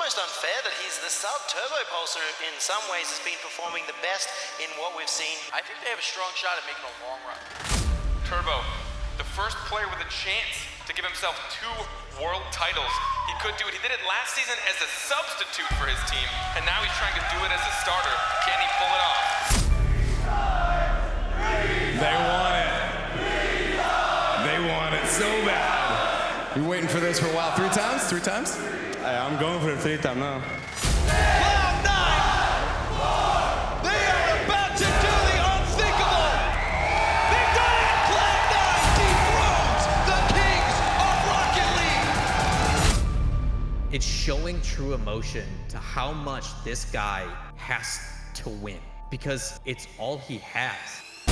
almost unfair that he's the sub-Turbopolsa in some ways has been performing the best in what we've seen. I think they have a strong shot at making a long run. Turbo, the first player with a chance to give himself 2 world titles. He could do it. He did it last season as a substitute for his team, and now he's trying to do it as a starter. Can he pull it off? They want it. They want it so bad. You waiting for this for a while? 3 times? 3 times? I'm going for the 3rd time now. Cloud9! They are about to do the unthinkable! They've done it! Cloud9 dethrones the Kings of Rocket League! It's showing true emotion to how much this guy has to win, because it's all he has.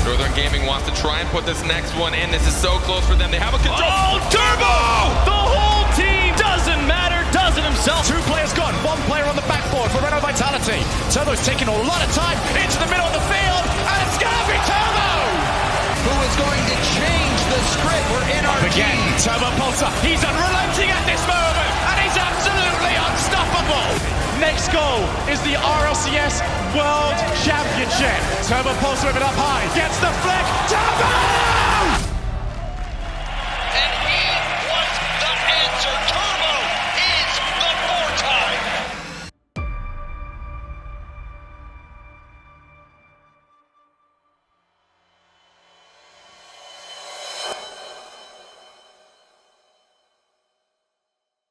Northern Gaming wants to try and put this next one in. This is so close for them. They have a control. Oh, Turbo! The whole team doesn't matter, does it himself? 2 players gone, 1 player on the backboard for Renault Vitality. Turbo's taking a lot of time into the middle of the field, and it's gonna be Turbo! Who is going to change the script? We're in our Again, Turbopolsa, he's unrelenting at this moment, and he's absolutely unstoppable! Next goal is the RLCS World Championship. Turbopolsa with it up high, gets the flick, Turbo! And he was the answer. Turbo is the 4-time.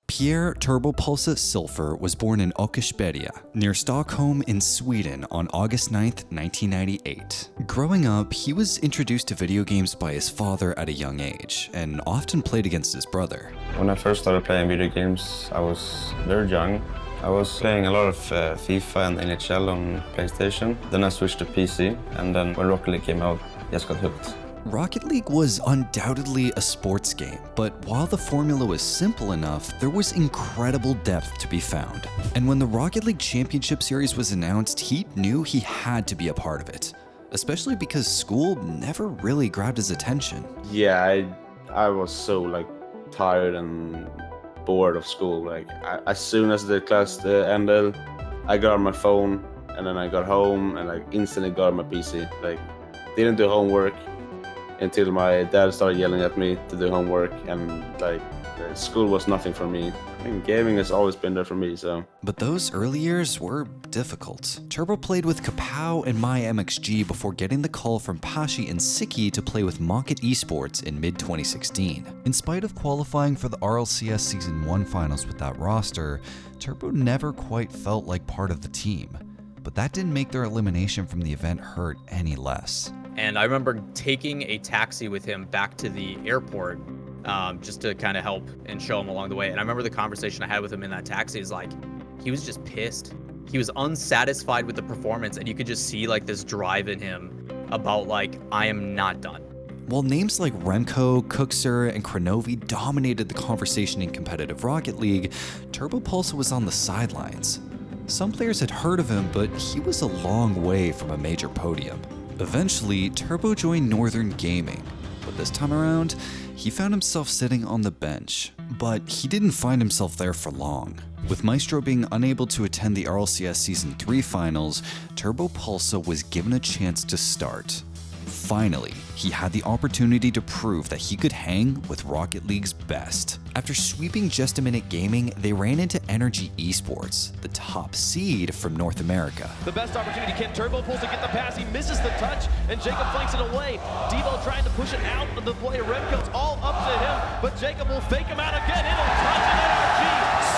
Pierre Turbopolsa Silfver was born in Åkersberga, near Stockholm in Sweden on August 9th, 1998. Growing up, he was introduced to video games by his father at a young age, and often played against his brother. When I first started playing video games, I was very young. I was playing a lot of FIFA and NHL on PlayStation. Then I switched to PC, and then when Rocket League came out, I just got hooked. Rocket League was undoubtedly a sports game, but while the formula was simple enough, there was incredible depth to be found. And when the Rocket League Championship Series was announced, he knew he had to be a part of it, especially because school never really grabbed his attention. Yeah, I was so tired and bored of school. As soon as the class ended, I got on my phone, and then I got home and instantly got on my PC. Didn't do homework until my dad started yelling at me to do homework, and school was nothing for me. I mean, gaming has always been there for me, so. But those early years were difficult. Turbo played with Kapow and MyMXG before getting the call from Pashi and Siki to play with Market Esports in mid-2016. In spite of qualifying for the RLCS Season 1 finals with that roster, Turbo never quite felt like part of the team. But that didn't make their elimination from the event hurt any less. And I remember taking a taxi with him back to the airport just to kind of help and show him along the way. And I remember the conversation I had with him in that taxi is he was just pissed. He was unsatisfied with the performance, and you could just see this drive in him about I am not done. While names like Remco, Cookser, and Kronovi dominated the conversation in competitive Rocket League, Turbopolsa was on the sidelines. Some players had heard of him, but he was a long way from a major podium. Eventually, Turbo joined Northern Gaming, but this time around, he found himself sitting on the bench. But he didn't find himself there for long. With Maestro being unable to attend the RLCS Season 3 finals, Turbopolsa was given a chance to start. Finally, he had the opportunity to prove that he could hang with Rocket League's best. After sweeping Just a Minute Gaming, they ran into Energy Esports, the top seed from North America. The best opportunity, can Turbopolsa get the pass? He misses the touch, and Jacob flanks it away. Devo trying to push it out of the play. Remco's all up to him, but Jacob will fake him out again. It'll touch an NRG,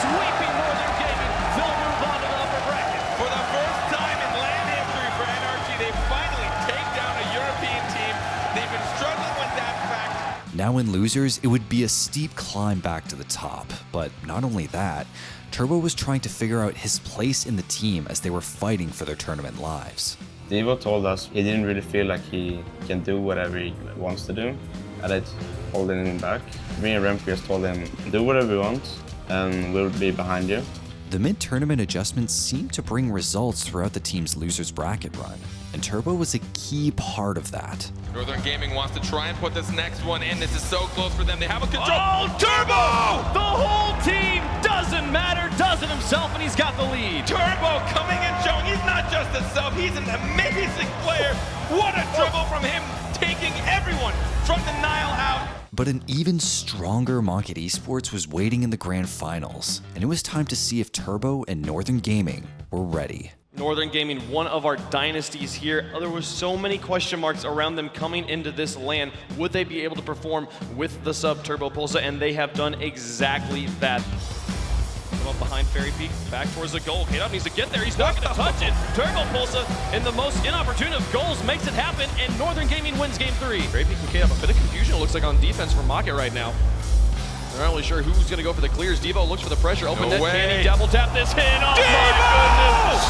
sweeping Northern Gaming. They'll move on to the upper bracket. For the first time in land history for NRG, they finally take down a European team. They've been struggling with that fact. Now in losers, it would be a steep climb back to the top. But not only that, Turbo was trying to figure out his place in the team as they were fighting for their tournament lives. Devo told us he didn't really feel like he can do whatever he wants to do, and it's holding him back. Me and Remco just told him, do whatever you want, and we'll be behind you. The mid-tournament adjustments seemed to bring results throughout the team's losers bracket run, and Turbo was a key part of that. Northern Gaming wants to try and put this next one in. This is so close for them. They have a control. Oh, Turbo! The whole team doesn't matter, does it himself, and he's got the sub. He's an amazing player. What a dribble from him, taking everyone from the Nile out. But an even stronger Market Esports was waiting in the grand finals, and it was time to see if Turbo and Northern Gaming were ready. Northern Gaming, one of our dynasties here. There was so many question marks around them coming into this LAN. Would they be able to perform with the sub Turbopolsa? And they have done exactly that. Come up behind Fairy Peak, back towards the goal. K-Dop needs to get there. He's not going to touch it. Turbopolsa, in the most inopportune of goals, makes it happen, and Northern Gaming wins game 3. Fairy Peak and K-Dop, a bit of confusion, it looks like, on defense for Market right now. They're not really sure who's going to go for the clears. Devo looks for the pressure. Open net. Can he double tap this in? Oh my goodness!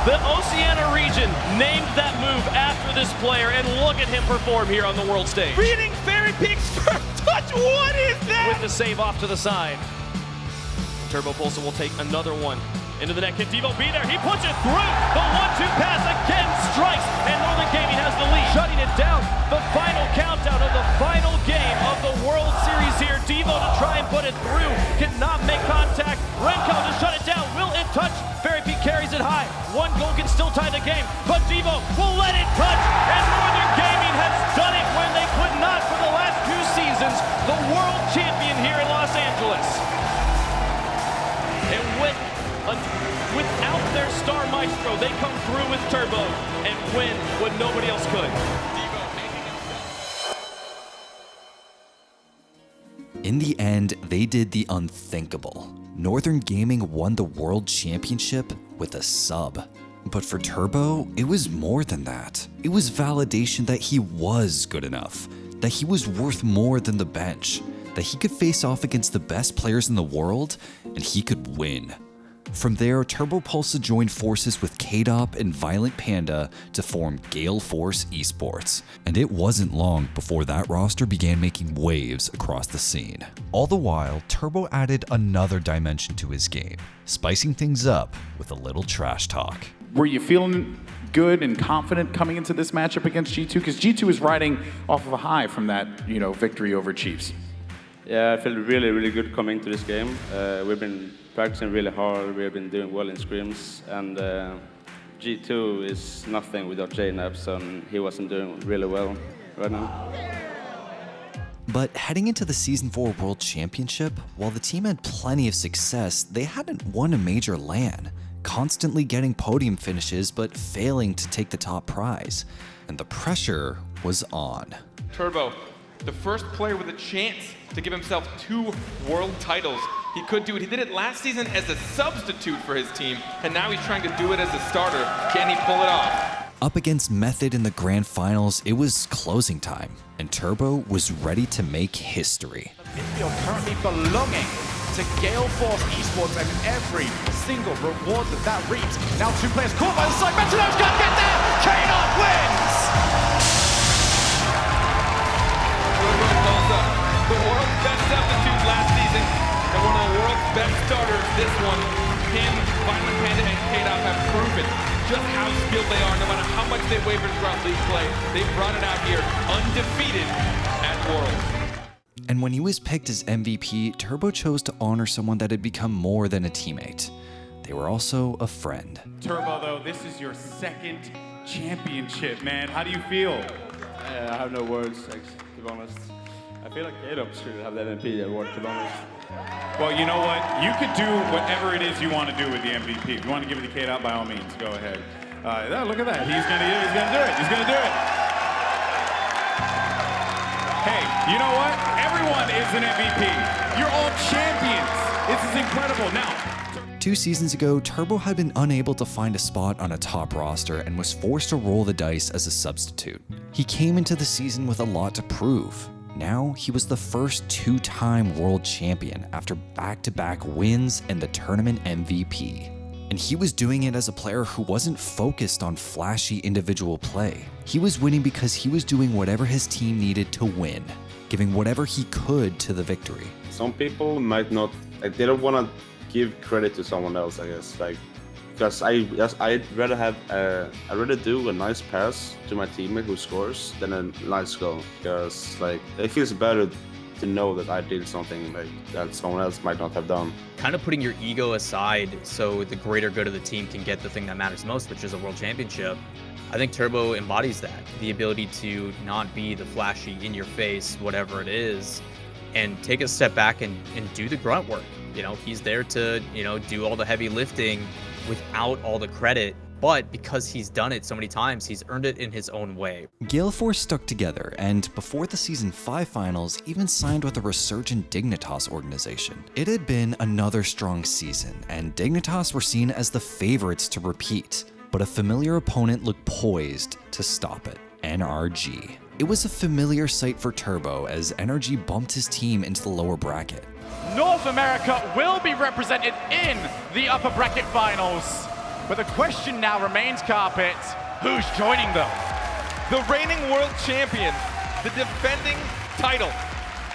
The Oceania region named that move after this player, and look at him perform here on the world stage. Beating Fairy Peak's first touch. What is that? With the save off to the side. Turbopolsa will take another one. Into the net. Can Devo be there? He puts it through. The 1-2 pass again strikes, and Northern Gaming has the lead. Shutting it down. The final countdown of the final game of the World Series here. Devo to try and put it through. Cannot make contact. Remco to shut it down. Will it touch? Fairy Peak carries it high. One goal can still tie the game, but Devo will let it touch, and Northern Gaming has done it when they could not for the last 2 seasons. The world champion here in Los Angeles. And without their star maestro, they come through with Turbo and win what nobody else could. In the end, they did the unthinkable. Northern Gaming won the World Championship with a sub. But for Turbo, it was more than that. It was validation that he was good enough, that he was worth more than the bench, that he could face off against the best players in the world, and he could win. From there, Turbopolsa joined forces with K-Dop and Violent Panda to form Gale Force Esports, and it wasn't long before that roster began making waves across the scene. All the while, Turbo added another dimension to his game, spicing things up with a little trash talk. Were you feeling good and confident coming into this matchup against G2? Because G2 is riding off of a high from that, victory over Chiefs. Yeah, I feel really, really good coming to this game. We've been practicing really hard. We've been doing well in scrims, and G2 is nothing without J-Naps, and he wasn't doing really well right now. But heading into the Season 4 World Championship, while the team had plenty of success, they hadn't won a major LAN, constantly getting podium finishes but failing to take the top prize. And the pressure was on. Turbo, the first player with a chance to give himself 2 world titles. He could do it. He did it last season as a substitute for his team, and now he's trying to do it as a starter. Can he pull it off? Up against Method in the grand finals, it was closing time, and Turbo was ready to make history. Midfield currently belonging to Gale Force Esports, and every single reward that reaps. Now 2 players caught by the side. Metronome's got to get there. K-Dop wins. The world's best substitute last season, and one of the world's best starters this one. Him, Violent Panda, and K-Dop have proven just how skilled they are. No matter how much they wavered throughout league play, they brought it out here undefeated at Worlds. And when he was picked as MVP, Turbo chose to honor someone that had become more than a teammate. They were also a friend. Turbo, though, this is your 2nd championship, man. How do you feel? I have no words, to be honest. I feel like K-Dop should have the MVP award, to be honest. Well, you know what? You could do whatever it is you want to do with the MVP. If you want to give it to K-Dop, by all means, go ahead. Look at that. He's going to do it. He's going to do it. Hey, you know what? Everyone is an MVP. You're all champions. This is incredible. Now, 2 seasons ago, Turbo had been unable to find a spot on a top roster and was forced to roll the dice as a substitute. He came into the season with a lot to prove. Now, he was the first 2-time world champion after back-to-back wins and the tournament MVP. And he was doing it as a player who wasn't focused on flashy individual play. He was winning because he was doing whatever his team needed to win, giving whatever he could to the victory. Some people might not, they don't want to give credit to someone else, I guess. Because I'd rather do a nice pass to my teammate who scores than a nice goal. Because it feels better to know that I did something like that someone else might not have done. Kind of putting your ego aside so the greater good of the team can get the thing that matters most, which is a world championship. I think Turbo embodies that, the ability to not be the flashy, in your face, whatever it is, and take a step back and do the grunt work. You know, he's there to, you know, do all the heavy lifting without all the credit, but because he's done it so many times, he's earned it in his own way. Gale Force stuck together, and before the Season 5 finals, even signed with a resurgent Dignitas organization. It had been another strong season, and Dignitas were seen as the favorites to repeat. But a familiar opponent looked poised to stop it, NRG. It was a familiar sight for Turbo as NRG bumped his team into the lower bracket. North America will be represented in the upper bracket finals. But the question now remains, Carpet, who's joining them? The reigning world champion, the defending title,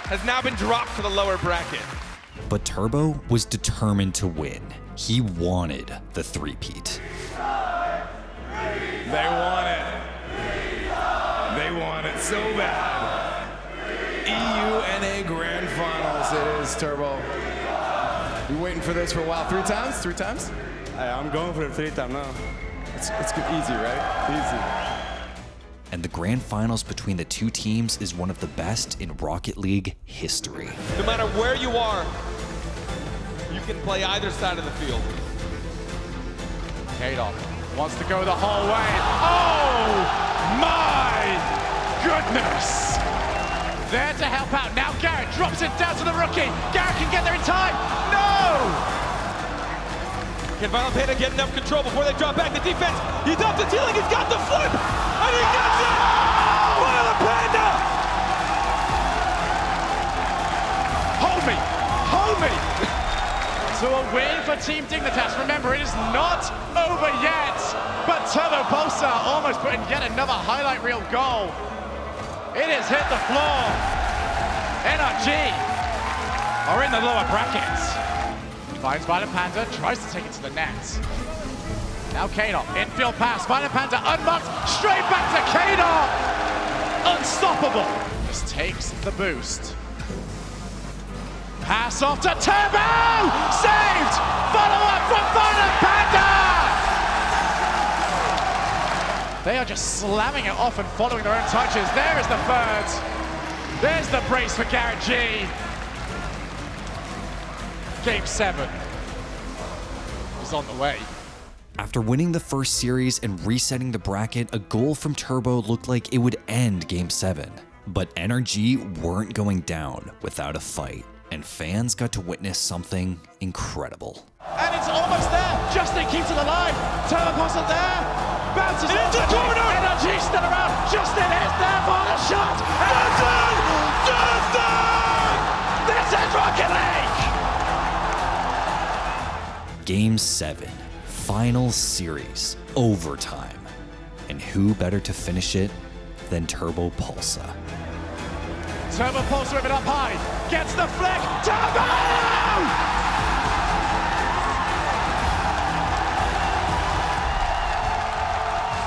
has now been dropped for the lower bracket. But Turbo was determined to win. He wanted the three-peat. They want it. They want it so bad. EUNA Grand Finals it is, Turbo. You waiting for this for a while? 3 times? 3 times? I'm going for the 3 times now. It's good, easy, right? Easy. And the grand finals between the two teams is one of the best in Rocket League history. No matter where you are, you can play either side of the field. Kadok wants to go the whole way. Oh my goodness! There to help out. Now Garrett drops it down to the rookie. Garrett can get there in time. No! Can Violent Panda get enough control before they drop back the defense? He's up the ceiling, he's got the flip! And he gets it! Violent Panda! Hold me! Hold me! So a win for Team Dignitas. Remember, it is not over yet. But Turbopolsa almost putting yet another highlight reel goal. It has hit the floor. NRG are in the lower brackets. Finds Violent Panda, tries to take it to the net. Now Kadok, infield pass. Violent Panda unmarked, straight back to Kadok. Unstoppable. Just takes the boost. Pass off to Turbo! Saved! Follow up from Violent Panda! They are just slamming it off and following their own touches. There is the third. There's the brace for Garrett G. Game 7 is on the way. After winning the first series and resetting the bracket, a goal from Turbo looked like it would end Game 7. But NRG weren't going down without a fight, and fans got to witness something incredible. And it's almost there. Justin keeps it alive. Turbopolsa there. Bounces into the corner. NRG still around. Justin is there for the shot. Justin! This is Rocket League! Game 7, final series, overtime. And who better to finish it than Turbopolsa? Turbopolsa with it up high, gets the flick, Turbo!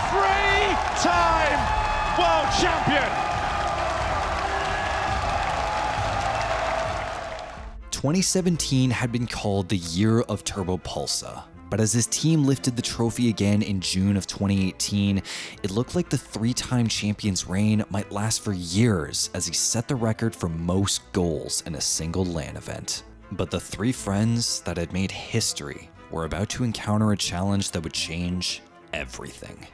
Three-time world champion! 2017 had been called the year of Turbopolsa, but as his team lifted the trophy again in June of 2018, it looked like the 3-time champion's reign might last for years as he set the record for most goals in a single LAN event. But the 3 friends that had made history were about to encounter a challenge that would change everything.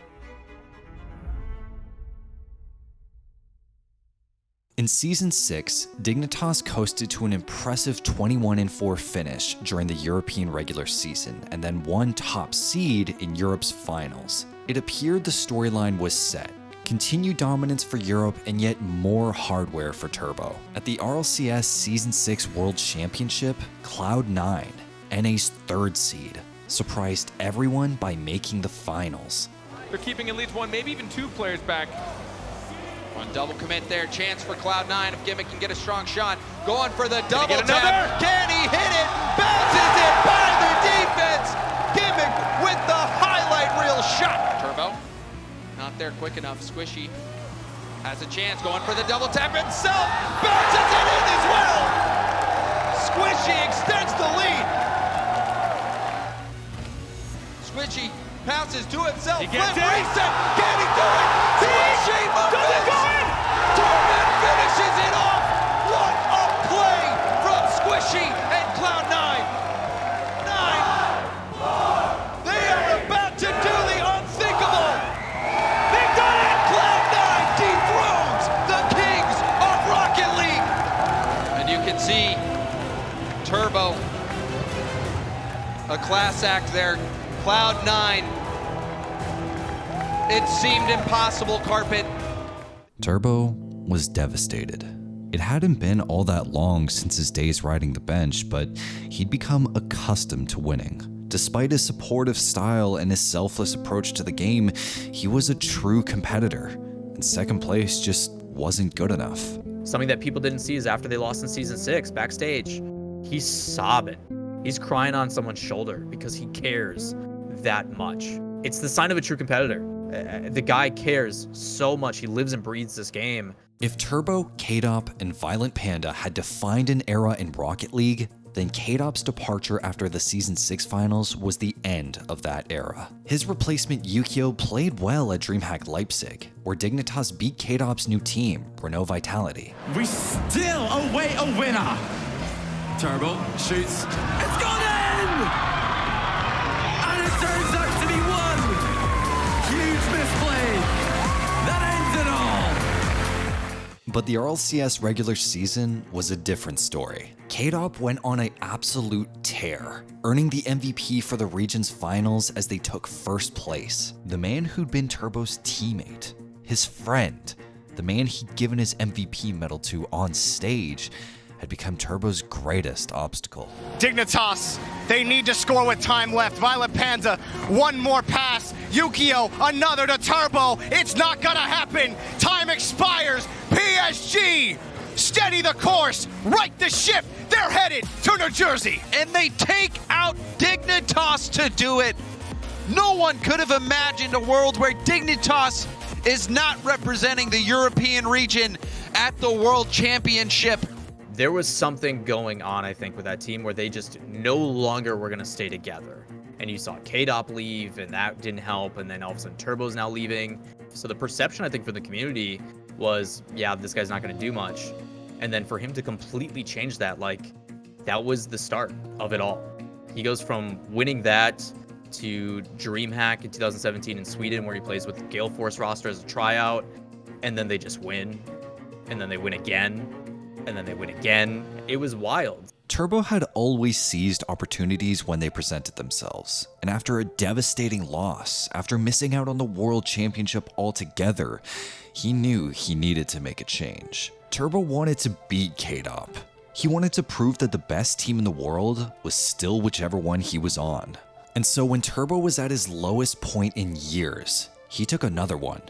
In Season 6, Dignitas coasted to an impressive 21-4 finish during the European regular season, and then won top seed in Europe's finals. It appeared the storyline was set. Continued dominance for Europe, and yet more hardware for Turbo. At the RLCS Season 6 World Championship, Cloud9, NA's 3rd seed, surprised everyone by making the finals. They're keeping at least 1, maybe even 2 players back. On double commit there, chance for Cloud9 if Gimmick can get a strong shot. Going for the double tap. Can he hit it? Bounces it by the defense. Gimmick with the highlight reel shot. Turbo, not there quick enough. Squishy Has a chance, going for the double tap himself. Bounces it in as well. Squishy extends the lead. Squishy passes to himself. He gets Flip it. reset. Can he do it? Squishy Does it go in? Torment finishes it off. What a play from Squishy and Cloud9. They are about to do the unthinkable. They've done it! Cloud9 dethrones the Kings of Rocket League. And you can see Turbo, a class act there. Cloud9, it seemed impossible, Carpet. Turbo was devastated. It hadn't been all that long since his days riding the bench, but he'd become accustomed to winning. Despite his supportive style and his selfless approach to the game, he was a true competitor, and second place just wasn't good enough. Something that people didn't see is after they lost in Season 6, backstage, he's sobbing. He's crying on someone's shoulder because he cares that much. It's the sign of a true competitor. The guy cares so much. He lives and breathes this game. If Turbo, K-Dop, and Violent Panda had defined an era in Rocket League, then K-Dop's departure after the Season 6 finals was the end of that era. His replacement Yukio played well at DreamHack Leipzig, where Dignitas beat K-Dop's new team, Renault Vitality. We still await a winner. Turbo shoots. It's gone in! And it turns out to be one. Huge misplay. That ends it all. But the RLCS regular season was a different story. K-Dop went on an absolute tear, earning the MVP for the region's finals as they took first place. The man who'd been Turbo's teammate, his friend, the man he'd given his MVP medal to on stage, had become Turbo's greatest obstacle. Dignitas, they need to score with time left. Violent Panda, one more pass. Yukio, another to Turbo. It's not gonna happen. Time expires. PSG, steady the course. Right the ship. They're headed to New Jersey. And they take out Dignitas to do it. No one could have imagined a world where Dignitas is not representing the European region at the World Championship. There was something going on, I think, with that team where they just no longer were going to stay together. And you saw K-Dop leave, and that didn't help. And then all of a sudden, Turbo's now leaving. So the perception, I think, for the community was, yeah, this guy's not going to do much. And then for him to completely change that, like, that was the start of it all. He goes from winning that to DreamHack in 2017 in Sweden, where he plays with the Gale Force roster as a tryout. And then they just win. And then they win again. And then they win again. It was wild. Turbo had always seized opportunities when they presented themselves, and after a devastating loss, after missing out on the World Championship altogether, he knew he needed to make a change. Turbo wanted to beat K-Dop. He wanted to prove that the best team in the world was still whichever one he was on. And so when Turbo was at his lowest point in years, he took another one.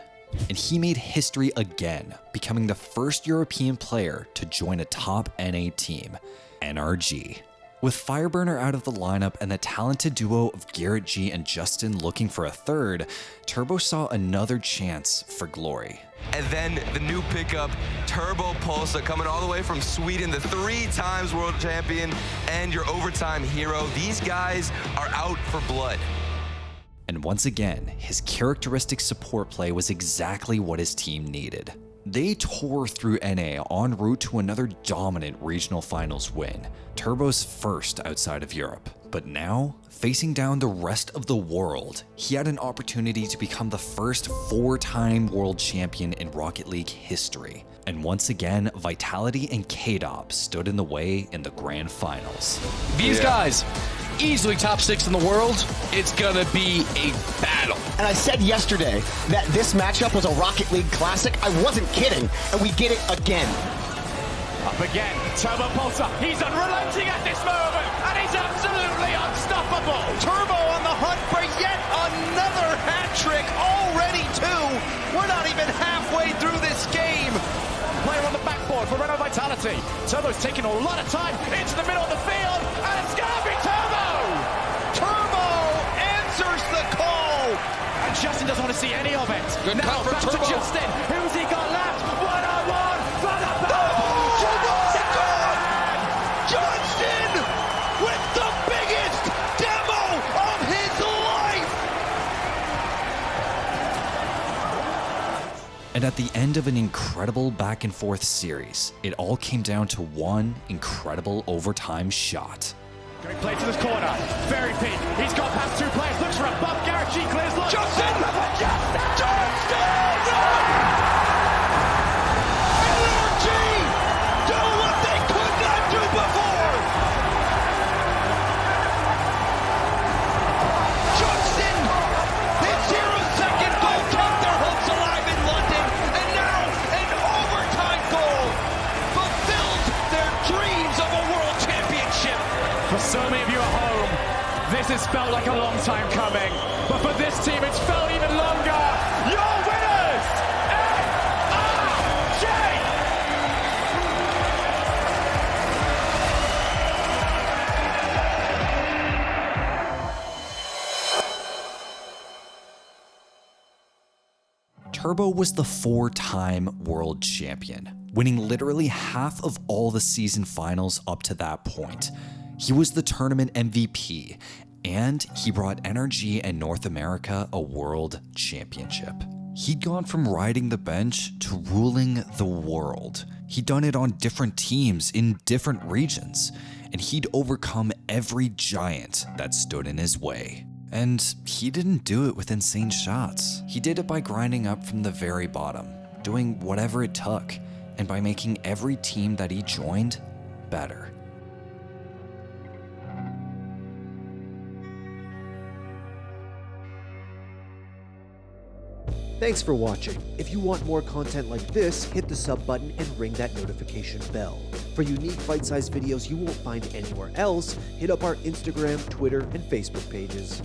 And he made history again, becoming the first European player to join a top NA team, NRG. With Fireburner out of the lineup and the talented duo of Garrett G and Justin looking for a third, Turbo saw another chance for glory. And then the new pickup, Turbopolsa, coming all the way from Sweden, the 3-time world champion and your overtime hero. These guys are out for blood. And once again, his characteristic support play was exactly what his team needed. They tore through NA en route to another dominant regional finals win, Turbo's first outside of Europe. But now, facing down the rest of the world, he had an opportunity to become the first 4-time world champion in Rocket League history. And once again, Vitality and K-Dop stood in the way in the grand finals. These guys, easily top 6 in the world. It's gonna be a battle. And I said yesterday that this matchup was a Rocket League classic. I wasn't kidding, and we get it again. Up again, Turbopolsa. He's unrelenting at this moment, and he's absolutely unstoppable. Turbo on the hunt for yet another hat trick, already 2. We're not even halfway through this game. Player on the backboard for Renault Vitality. Turbo's taking a lot of time into the middle of the field, and it's gonna be Turbo! Turbo answers the call. And Justin doesn't want to see any of it. Good now cut for back Turbo. to Justin. Who's he got left? And at the end of an incredible back and forth series, it all came down to one incredible overtime shot. Going play to this corner. Very peak. He's got past two players. Looks for a bump. Garrett G clears line. Justin! NRG do what they could not do before! Justin! His 0-second goal kept their hopes alive in London, and now an overtime goal fulfilled their dreams of a world championship. For so many of you at home, this has felt like a long time coming. But for this team, it's felt even longer. Your winners! NRG! Turbo was the 4-time world champion, winning literally half of all the season finals up to that point. He was the tournament MVP, and he brought NRG and North America a world championship. He'd gone from riding the bench to ruling the world. He'd done it on different teams in different regions, and he'd overcome every giant that stood in his way. And he didn't do it with insane shots. He did it by grinding up from the very bottom, doing whatever it took, and by making every team that he joined better. Thanks for watching. If you want more content like this, hit the sub button and ring that notification bell. For unique bite-sized videos you won't find anywhere else, hit up our Instagram, Twitter, and Facebook pages.